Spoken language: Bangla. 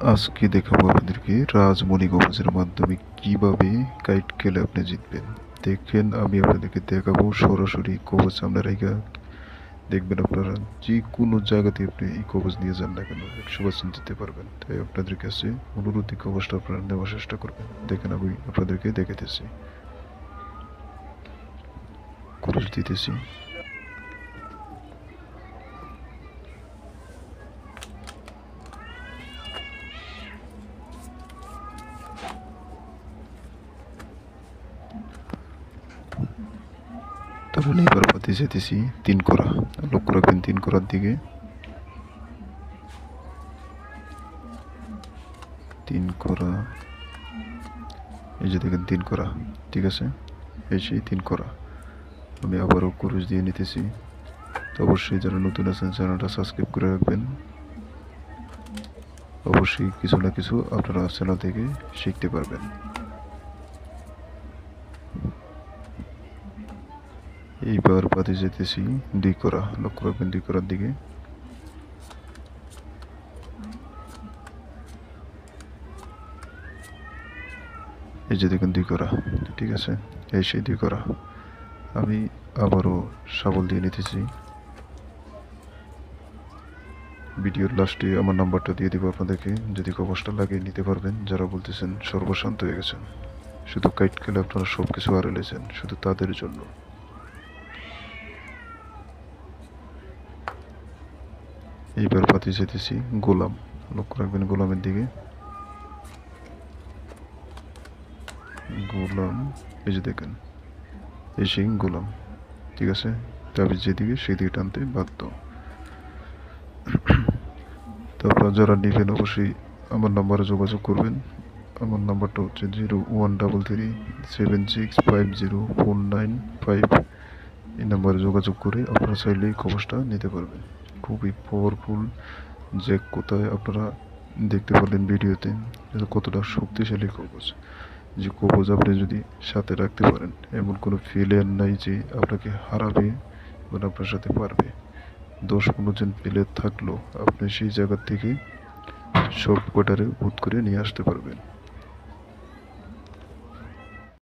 আজকে দেখাবো আপনাদেরকে রাজমণি কবচের মাধ্যমে কিভাবে কাইট খেলে আপনি জিতবেন। দেখেন আমি আপনাদেরকে দেখাবো সরাসরি কবচ আমরা রেখা দেখবেন আপনারা যে কোনো জায়গাতে আপনি এই কবচ নিয়ে যান না কেন 100% জিততে পারবেন। তাই আপনাদের কাছে অনুরোধ এই কবচটা আপনারা নেওয়ার চেষ্টা করবেন। দেখেন আমি আপনাদেরকে দেখাতেছি, খরচ দিতেছি। ধরুন এবার পাতি যেতেছি 3 করা, লক্ষ্য রাখবেন 3 করার দিকে। 3 করা, এই যে দেখেন 3 করা, ঠিক আছে, এই সেই 3 করা। আমি আবারও ক্রুশ দিয়ে নিতেছি। তো অবশ্যই যারা নতুন আছেন চ্যানেলটা সাবস্ক্রাইব করে রাখবেন। অবশ্যই কিছু না কিছু আপনারা চ্যানেল থেকে শিখতে পারবেন। এইবার পাতে যেতেছি 2 করা, লক্ষ্য রাখবেন 2 করার দিকে। এই যে দেখুন 2 করা, ঠিক আছে, এই সেই 2 করা। আমি আবারও শাবল দিয়ে নিতেছি। ভিডিওর লাস্টে আমার নাম্বারটা দিয়ে দেবো আপনাদেরকে, যদি কবচটা লাগিয়ে নিতে পারবেন। যারা বলতেছেন সর্বশান্ত হয়ে গেছেন, শুধু কাইট খেলে আপনারা সব কিছু হারিয়েছেন, শুধু তাদের জন্য। এইবার পাতি যেতেছি গোলাম, লক্ষ্য রাখবেন গোলামের দিকে। গোলাম, এই যে দেখেন এই সেই গোলাম, ঠিক আছে। তবে যেদিকে সেদিকে টানতে বাধ্য। তো আপনারা যারা নেবেন অবশ্যই আমার নাম্বারে যোগাযোগ করবেন। আমার নাম্বারটা হচ্ছে 013376504955। এই নাম্বারে যোগাযোগ করে আপনারা চাইলেই কবচটা নিতে পারবেন। খুবই পাওয়ারফুল, যে কোথায় আপনারা দেখতে পারলেন ভিডিওতে কতটা শক্তিশালী কবচ। যে কবচ আপনি যদি সাথে রাখতে পারেন, এমন কোনো প্লেয়ার নাই যে আপনাকে হারাবে বা আপনার সাথে পারবে। 10-15 জন প্লেয়ার থাকলেও আপনি সেই জায়গা থেকে সব কটারে ভূত করে নিয়ে আসতে পারবেন।